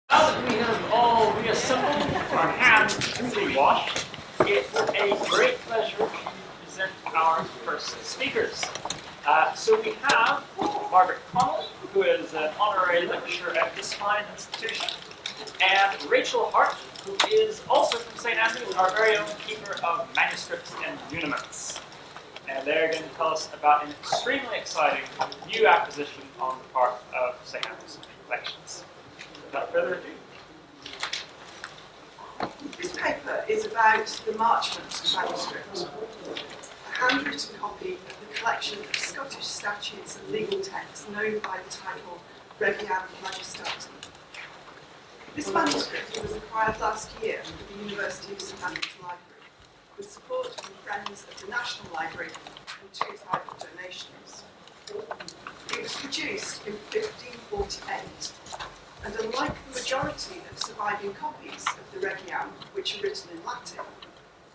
Now that we have all reassembled, our hands completely washed, it's a great pleasure to present our first speakers. So we have Margaret Connolly, who is an honorary lecturer at this fine institution, and Rachel Hart, who is also from St. Andrews, our very own keeper of manuscripts and uniments. And they're going to tell us about an extremely exciting new acquisition on the part of St. Andrews Collections. Without further ado. This paper is about the Marchmont Manuscript, a handwritten copy of the collection of Scottish statutes and legal texts known by the title Regiam Majestatem. This manuscript was acquired last year from the University of St Andrews Library, with support from Friends of the National Library and 2 private donations. It was produced in 1548, and unlike the majority of surviving copies of the Regiam, which are written in Latin,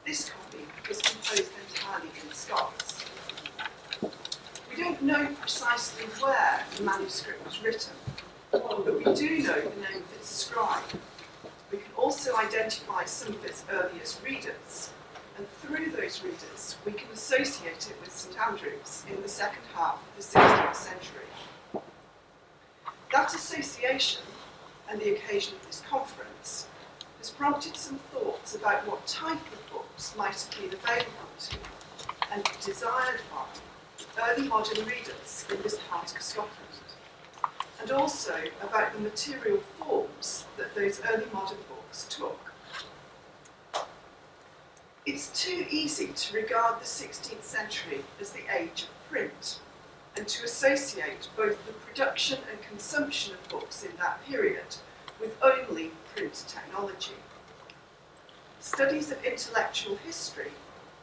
this copy was composed entirely in Scots. We don't know precisely where the manuscript was written, but we do know the name of its scribe. We can also identify some of its earliest readers, and through those readers we can associate it with St Andrews in the second half of the 16th century. That association, and the occasion of this conference, has prompted some thoughts about what type of books might have been available to and desired by early modern readers in this part of Scotland, and also about the material forms that those early modern books took. It's too easy to regard the 16th century as the age of print, and to associate both the production and consumption of books in that period with only print technology. Studies of intellectual history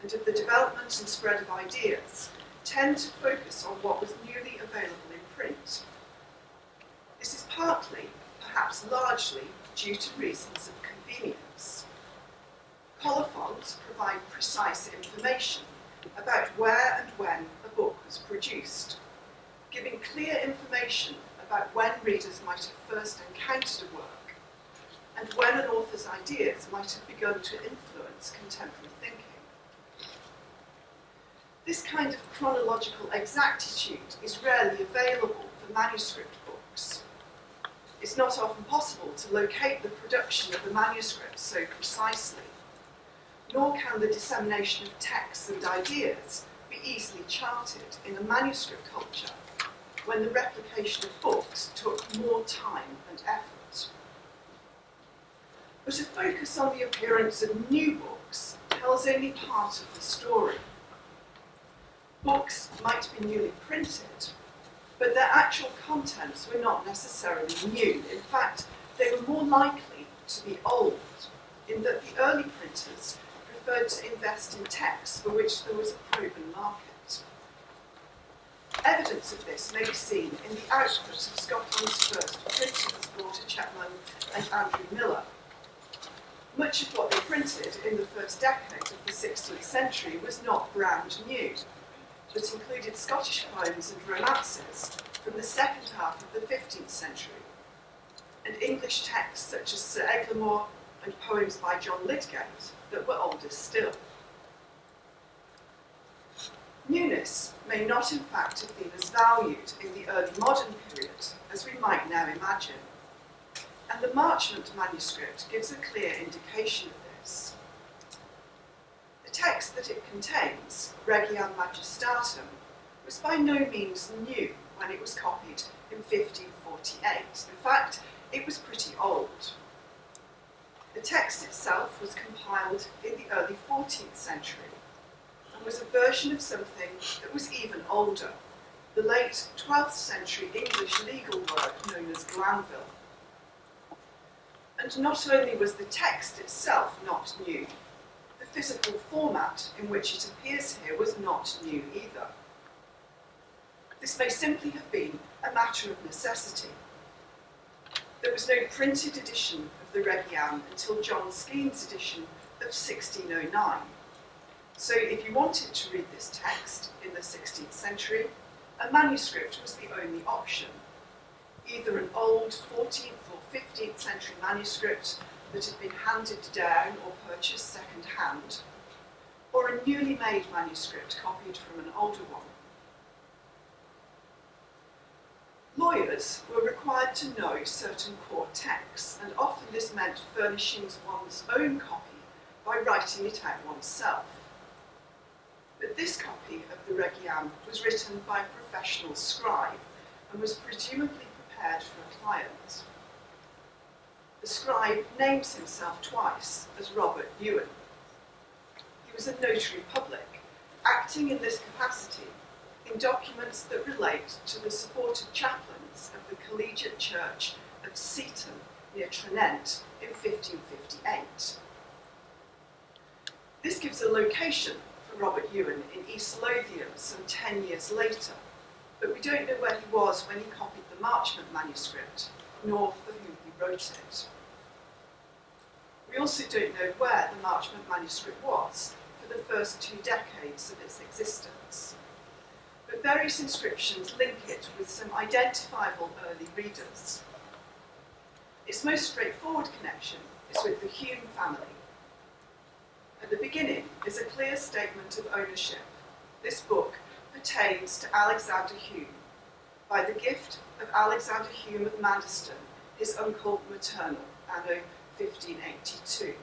and of the development and spread of ideas tend to focus on what was newly available in print. This is partly, perhaps largely, due to reasons of convenience. Colophons provide precise information about where and when a book was produced, giving clear information about when readers might have first encountered a work, and when an author's ideas might have begun to influence contemporary thinking. This kind of chronological exactitude is rarely available for manuscript books. It's not often possible to locate the production of a manuscript so precisely, nor can the dissemination of texts and ideas be easily charted in a manuscript culture when the replication of books took more time and effort. But a focus on the appearance of new books tells only part of the story. Books might be newly printed, but their actual contents were not necessarily new. In fact, they were more likely to be old, in that the early printers preferred to invest in texts for which there was a proven market. Evidence of this may be seen in the output of Scotland's first printers, Walter Chapman and Andrew Miller. Much of what they printed in the first decade of the 16th century was not brand new, but included Scottish poems and romances from the second half of the 15th century, and English texts such as Sir Eglamour and poems by John Lydgate that were older still. Newness may not in fact have been as valued in the early modern period as we might now imagine, and the Marchmont Manuscript gives a clear indication of this. The text that it contains, Regiam Majestatem, was by no means new when it was copied in 1548. In fact, it was pretty old. The text itself was compiled in the early 14th century and was a version of something that was even older, the late 12th century English legal work known as Glanville. And not only was the text itself not new, the physical format in which it appears here was not new either. This may simply have been a matter of necessity. There was no printed edition of the Regiam until John Skeen's edition of 1609. So if you wanted to read this text in the 16th century, a manuscript was the only option, either an old 14th or 15th century manuscript that had been handed down or purchased second-hand, or a newly made manuscript copied from an older one. Lawyers were required to know certain court texts, and often this meant furnishing one's own copy by writing it out oneself. But this copy of the Regiam was written by a professional scribe and was presumably prepared for a client. The scribe names himself twice as Robert Ewan. He was a notary public, acting in this capacity in documents that relate to the supported chaplains of the Collegiate Church of Seaton near Tranent in 1558. This gives a location for Robert Ewan in East Lothian some 10 years later, but we don't know where he was when he copied the Marchmont Manuscript, nor for whom he wrote it. We also don't know where the Marchmont Manuscript was for the first 2 decades of its existence, but various inscriptions link it with some identifiable early readers. Its most straightforward connection is with the Hume family. At the beginning is a clear statement of ownership. This book pertains to Alexander Hume, by the gift of Alexander Hume of Manderston, his uncle maternal, anno 1582.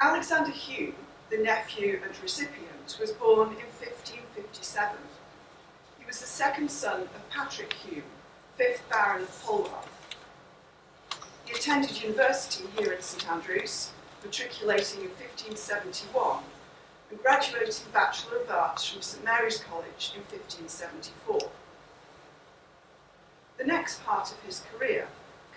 Alexander Hume, the nephew and recipient, was born in 1557. He was the second son of Patrick Hume, 5th Baron of Polwarth. He attended university here at St Andrews, matriculating in 1571, and graduating Bachelor of Arts from St Mary's College in 1574. The next part of his career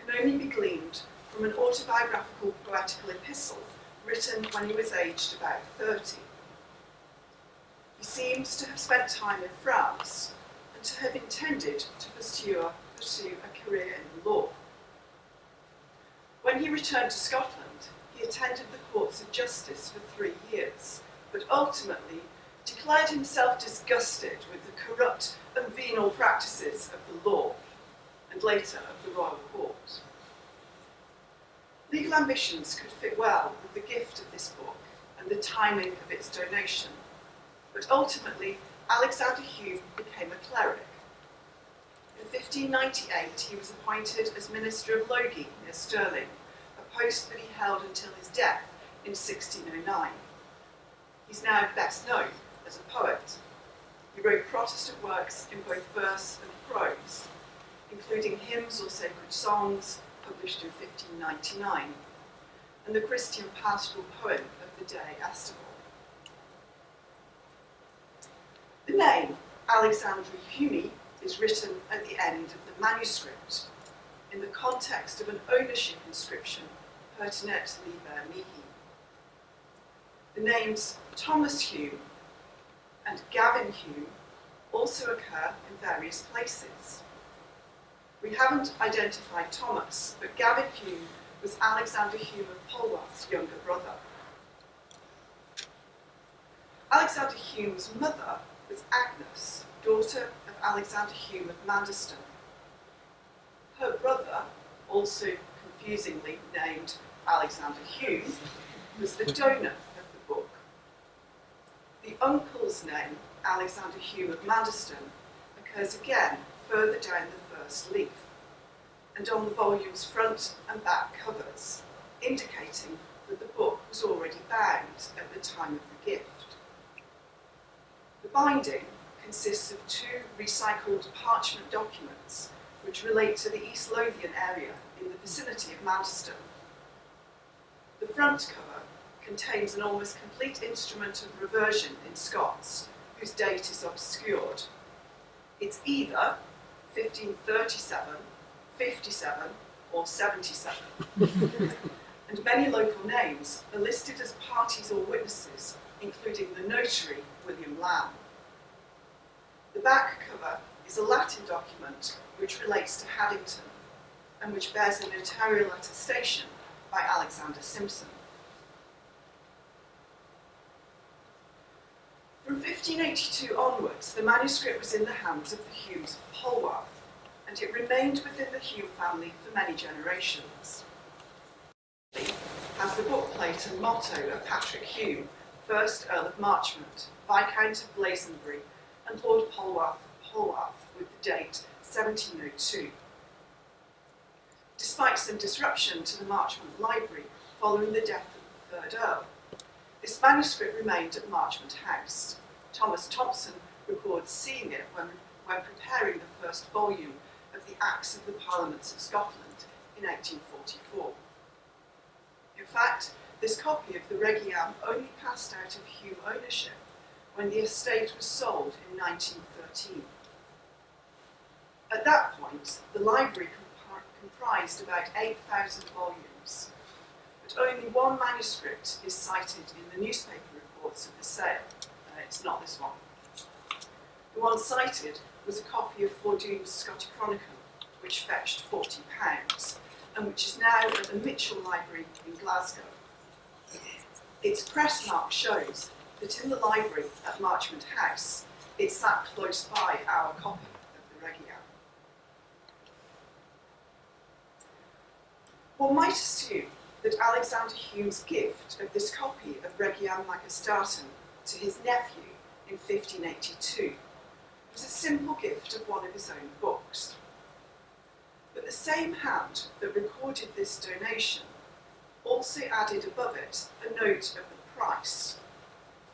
can only be gleaned from an autobiographical poetical epistle written when he was aged about 30. He seems to have spent time in France and to have intended to pursue a career in the law. When he returned to Scotland, he attended the courts of justice for 3 years, but ultimately declared himself disgusted with the corrupt and venal practices of the law, and later of the royal court. Legal ambitions could fit well with the gift of this book and the timing of its donation, but ultimately Alexander Hume became a cleric. In 1598 he was appointed as Minister of Logie near Stirling, a post that he held until his death in 1609. He's now best known as a poet. He wrote Protestant works in both verse and prose, including hymns or sacred songs published in 1599, and the Christian pastoral poem of the day, Estival. The name Alexandri Hume is written at the end of the manuscript, in the context of an ownership inscription, Pertinet Liber Mihi. The names Thomas Hume and Gavin Hume also occur in various places. We haven't identified Thomas, but Gavin Hume was Alexander Hume of Polwarth's younger brother. Alexander Hume's mother was Agnes, daughter of Alexander Hume of Manderston. Her brother, also confusingly named Alexander Hume, was the donor of the book. The uncle's name, Alexander Hume of Manderston, occurs again further down the first leaf, and on the volume's front and back covers, indicating that the book was already bound at the time of the gift. The binding consists of 2 recycled parchment documents which relate to the East Lothian area in the vicinity of Manderston. The front cover contains an almost complete instrument of reversion in Scots, whose date is obscured. It's either 1537, 57, or 77. And many local names are listed as parties or witnesses, including the notary, William Lamb. The back cover is a Latin document which relates to Haddington, and which bears a notarial attestation by Alexander Simpson. From 1582 onwards, the manuscript was in the hands of the Humes of Polwarth, and it remained within the Hume family for many generations. It has the bookplate and motto of Patrick Hume, 1st Earl of Marchmont, Viscount of Blazonbury, and Lord Polwarth of Polwarth, with the date 1702. Despite some disruption to the Marchmont Library following the death of the 3rd Earl, this manuscript remained at Marchmont House. Thomas Thompson records seeing it when preparing the first volume of the Acts of the Parliaments of Scotland in 1844. In fact, this copy of the Regiam only passed out of Hume ownership when the estate was sold in 1913. At that point, the library comprised about 8,000 volumes, but only one manuscript is cited in the newspaper reports of the sale. It's not this one. The one cited was a copy of Fordoon's Scottish Chronicle, which fetched £40, and which is now at the Mitchell Library in Glasgow. Its press mark shows that in the library at Marchmont House, it sat close by our copy of the Regiam. One might assume that Alexander Hume's gift of this copy of Regiam Majestatem to his nephew in 1582 was a simple gift of one of his own books. But the same hand that recorded this donation also added above it a note of the price,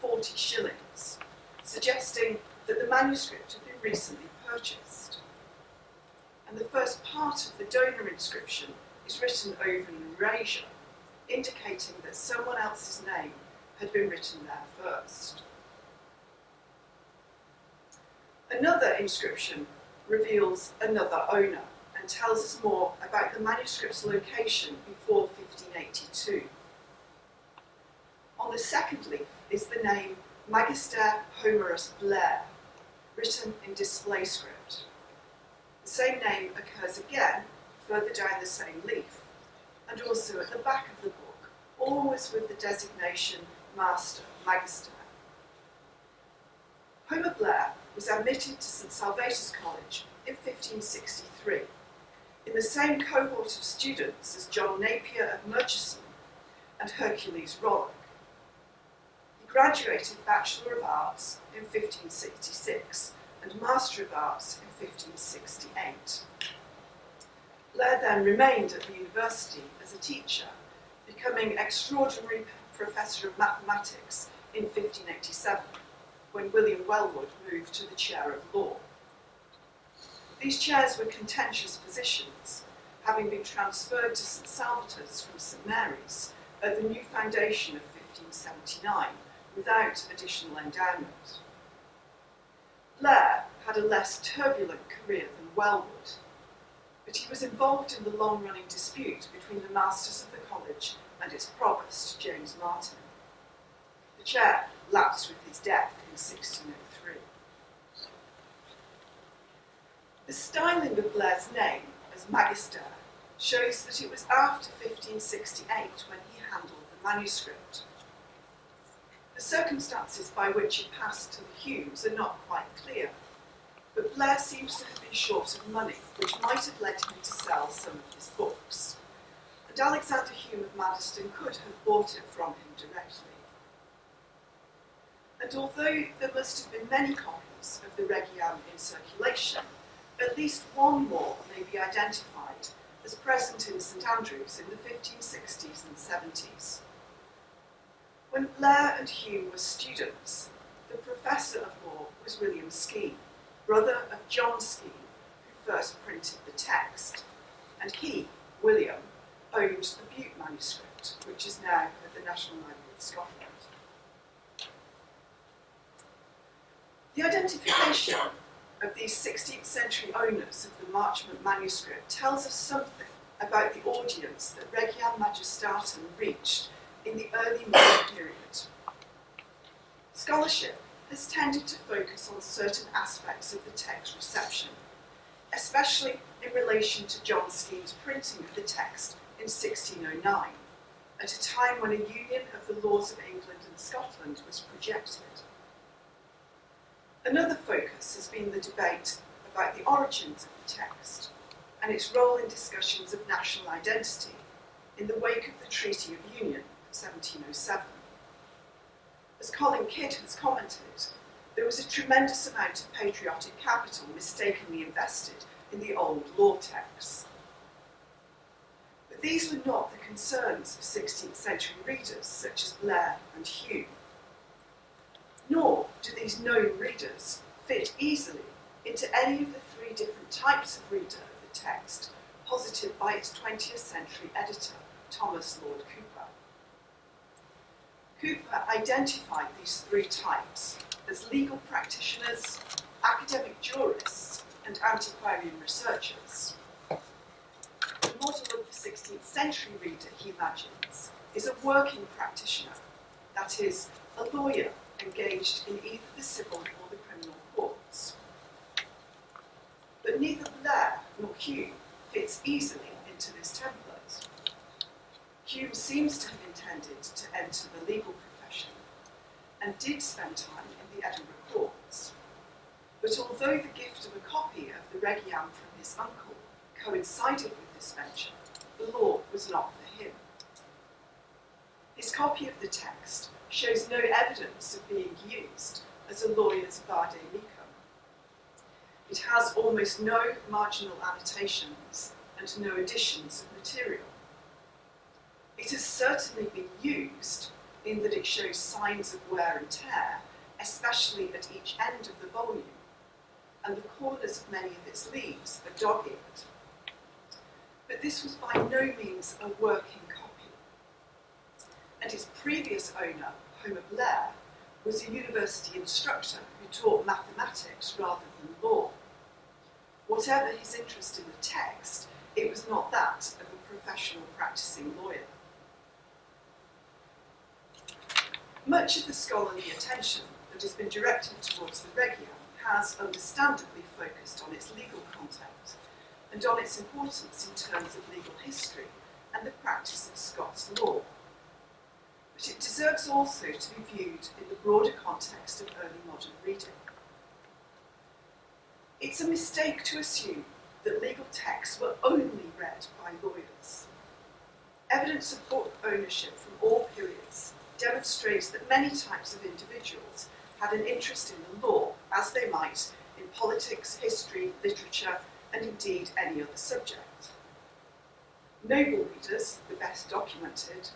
40 shillings, suggesting that the manuscript had been recently purchased. And the first part of the donor inscription is written over in erasure, indicating that someone else's name had been written there first. Another inscription reveals another owner and tells us more about the manuscript's location before 1582. On the second leaf is the name Magister Homerus Blair, written in display script. The same name occurs again further down the same leaf, and also at the back of the book, always with the designation Master, Magister. Homer Blair was admitted to St Salvator's College in 1563, in the same cohort of students as John Napier of Murchison and Hercules Rollock. He graduated Bachelor of Arts in 1566 and Master of Arts in 1568. Blair then remained at the university as a teacher, becoming extraordinary professor of mathematics in 1587, when William Wellwood moved to the chair of law. These chairs were contentious positions, having been transferred to St Salvator's from St Mary's at the new foundation of 1579, without additional endowment. Blair had a less turbulent career than Wellwood, but he was involved in the long-running dispute between the masters of the college and its provost, James Martin. The chair lapsed with his death in 1603. The styling of Blair's name as Magister shows that it was after 1568 when he handled the manuscript. The circumstances by which it passed to the Humes are not quite clear, but Blair seems to have been short of money, which might have led him to sell some of his books, and Alexander Hume of Maddiston could have bought it from him directly. And although there must have been many copies of the Regiam in circulation, at least one more may be identified as present in St Andrews in the 1560s and 70s. When Blair and Hume were students, the professor of law was William Skene, brother of John Skene, who first printed the text, and he, William, owned the Bute manuscript, which is now at the National Library of Scotland. The identification of these 16th century owners of the Marchmont Manuscript tells us something about the audience that Regiam Majestatem reached in the early modern period. Scholarship has tended to focus on certain aspects of the text reception, especially in relation to John Skene's printing of the text in 1609, at a time when a union of the laws of England and Scotland was projected. Another focus has been the debate about the origins of the text and its role in discussions of national identity in the wake of the Treaty of Union of 1707. As Colin Kidd has commented, there was a tremendous amount of patriotic capital mistakenly invested in the old law texts. But these were not the concerns of 16th century readers such as Blair and Hume. Nor do these known readers fit easily into any of the three different types of reader of the text posited by its 20th century editor, Thomas Lord Cooper. Cooper identified these three types as legal practitioners, academic jurists, and antiquarian researchers. The model of the 16th century reader, he imagines, is a working practitioner, that is, a lawyer engaged in either the civil or the criminal courts. But neither Blair nor Hume fits easily into this template. Hume seems to have intended to enter the legal profession and did spend time in the Edinburgh courts. But although the gift of a copy of the Regiam from his uncle coincided with this venture, the law was not for him. His copy of the text shows no evidence of being used as a lawyer's vade mecum. It has almost no marginal annotations and no additions of material. It has certainly been used in that it shows signs of wear and tear, especially at each end of the volume, and the corners of many of its leaves are dog-eared. But this was by no means a working copy. And its previous owner, Homer Blair, was a university instructor who taught mathematics rather than law. Whatever his interest in the text, it was not that of a professional practicing lawyer. Much of the scholarly attention that has been directed towards the Regiam has understandably focused on its legal content and on its importance in terms of legal history and the practice of Scots law. But it deserves also to be viewed in the broader context of early modern reading. It's a mistake to assume that legal texts were only read by lawyers. Evidence of book ownership from all periods demonstrates that many types of individuals had an interest in the law, as they might in politics, history, literature, and indeed any other subject. Noble readers, the best documented,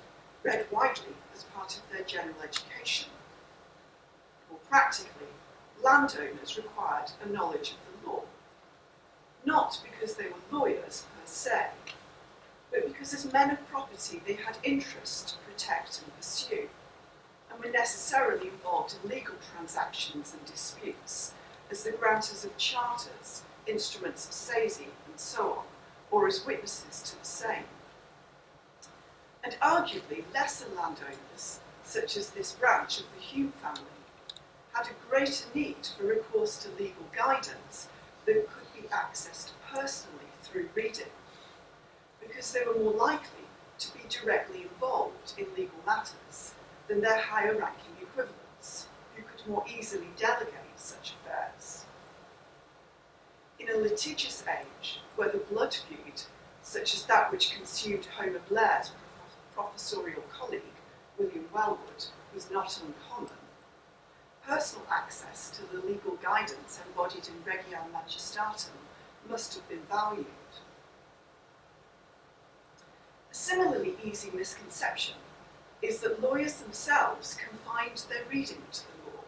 read widely as part of their general education. More practically, landowners required a knowledge of the law, not because they were lawyers per se, but because as men of property they had interest to protect and pursue, and were necessarily involved in legal transactions and disputes, as the grantors of charters, instruments of seisin, and so on, or as witnesses to the same. And arguably lesser landowners, such as this branch of the Hume family, had a greater need for recourse to legal guidance that could be accessed personally through reading, because they were more likely to be directly involved in legal matters than their higher-ranking equivalents, who could more easily delegate such affairs. In a litigious age, where the blood feud, such as that which consumed Homer Blair's professorial colleague, William Wellwood, was not uncommon, personal access to the legal guidance embodied in Regiam Majestatum must have been valued. A similarly easy misconception is that lawyers themselves confined their reading to the law.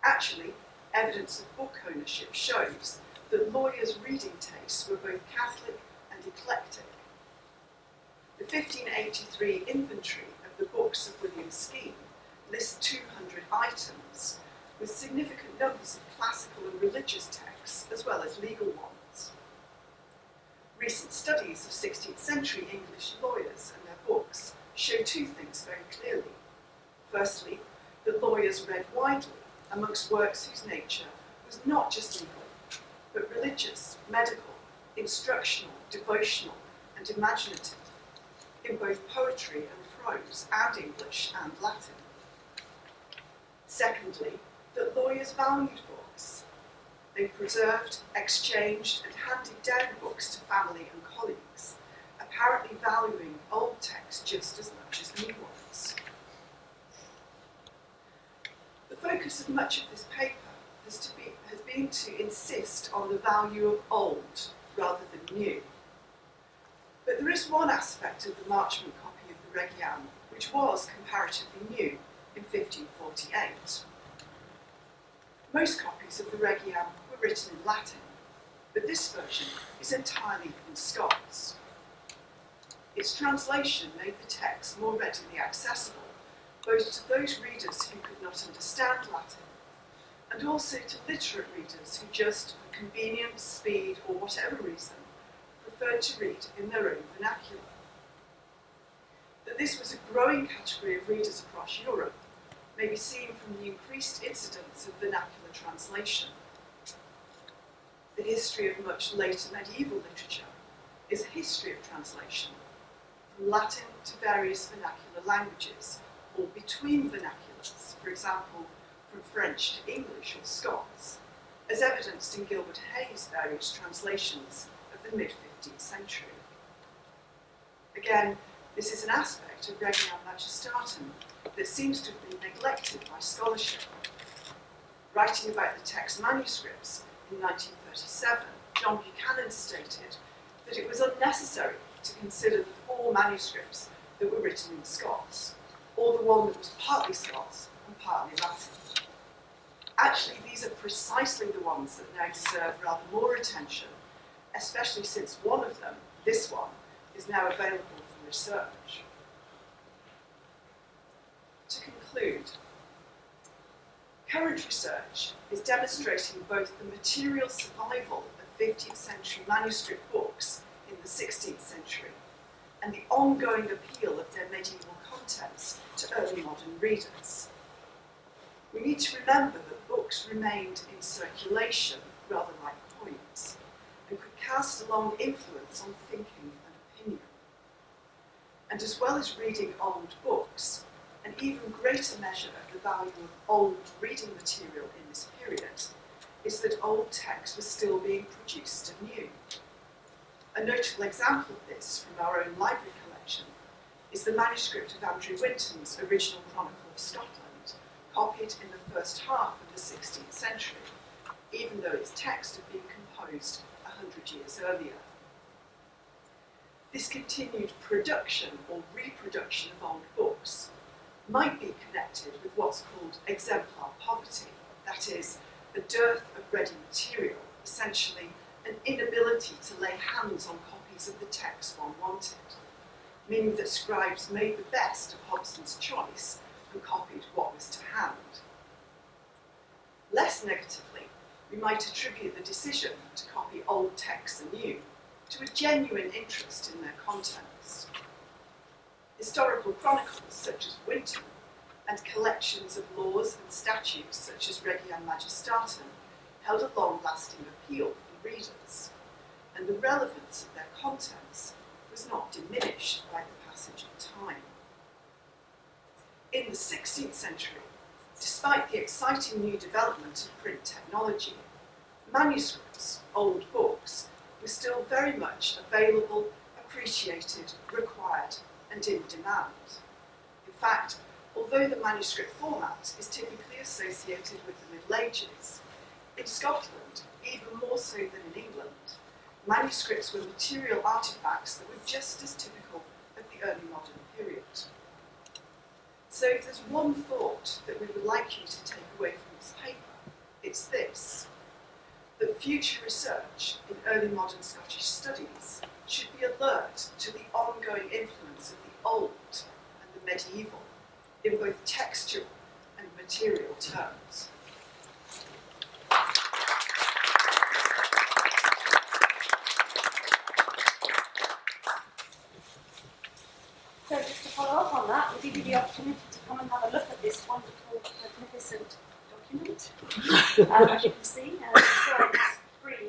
Actually, evidence of book ownership shows that lawyers' reading tastes were both Catholic and eclectic. The 1583 inventory of the books of William Skene lists 200 items, with significant numbers of classical and religious texts, as well as legal ones. Recent studies of 16th century English lawyers and their books show two things very clearly. Firstly, that lawyers read widely amongst works whose nature was not just legal, but religious, medical, instructional, devotional, and imaginative, in both poetry and prose, and English and Latin. Secondly, that lawyers valued books. They preserved, exchanged, and handed down books to family and colleagues, apparently valuing old texts just as much as new ones. The focus of much of this paper has been to insist on the value of old rather than new. But there is one aspect of the Marchmont copy of the Regiam which was comparatively new in 1548. Most copies of the Regiam were written in Latin, but this version is entirely in Scots. Its translation made the text more readily accessible, both to those readers who could not understand Latin, and also to literate readers who just, for convenience, speed, or whatever reason, preferred to read in their own vernacular. That this was a growing category of readers across Europe may be seen from the increased incidence of vernacular translation. The history of much later medieval literature is a history of translation, from Latin to various vernacular languages, or between vernaculars, for example, from French to English or Scots, as evidenced in Gilbert Hayes' various translations of the mid-15th century. Again, this is an aspect of Regiam Majestatum that seems to have been neglected by scholarship. Writing about the text manuscripts in 1937, John Buchanan stated that it was unnecessary to consider the 4 manuscripts that were written in Scots, or the one that was partly Scots and partly Latin. Actually, these are precisely the ones that now deserve rather more attention, especially since one of them, this one, is now available for research. To conclude, current research is demonstrating both the material survival of 15th century manuscript books in the 16th century and the ongoing appeal of their medieval contents to early modern readers. We need to remember that books remained in circulation rather like coins and could cast a long influence on thinking and opinion. And as well as reading old books, an even greater measure of the value of old reading material in this period is that old text was still being produced anew. A notable example of this from our own library collection is the manuscript of Andrew Winton's original Chronicle of Scotland, copied in the first half of the 16th century, even though its text had been composed 100 years earlier. This continued production or reproduction of old books might be connected with what's called exemplar poverty, that is, a dearth of ready material, essentially an inability to lay hands on copies of the text one wanted, meaning that scribes made the best of Hobson's choice and copied what was to hand. Less negatively, we might attribute the decision to copy old texts anew to a genuine interest in their contents. Historical chronicles such as Winton and collections of laws and statutes such as Regiam Majestatum held a long-lasting appeal for readers, and the relevance of their contents was not diminished by the passage of time. In the 16th century, despite the exciting new development of print technology, manuscripts, old books, were still very much available, appreciated, required, and in demand. In fact, although the manuscript format is typically associated with the Middle Ages, in Scotland, even more so than in England, manuscripts were material artefacts that were just as typical of the early modern period. So if there's one thought that we would like you to take away from this paper, it's this: that future research in early modern Scottish studies should be alert to the ongoing influence of the old and the medieval in both textual and material terms. So just to follow up on that, we'll give you the opportunity to come and have a look at this wonderful, magnificent document. As you can see, so it's free.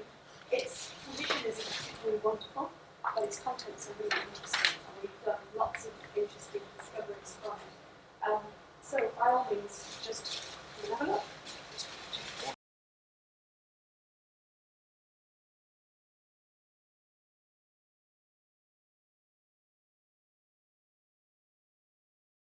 Its condition isn't particularly wonderful, but its contents are really interesting, and we've done lots of interesting discoveries from it. So by all means, just have a look.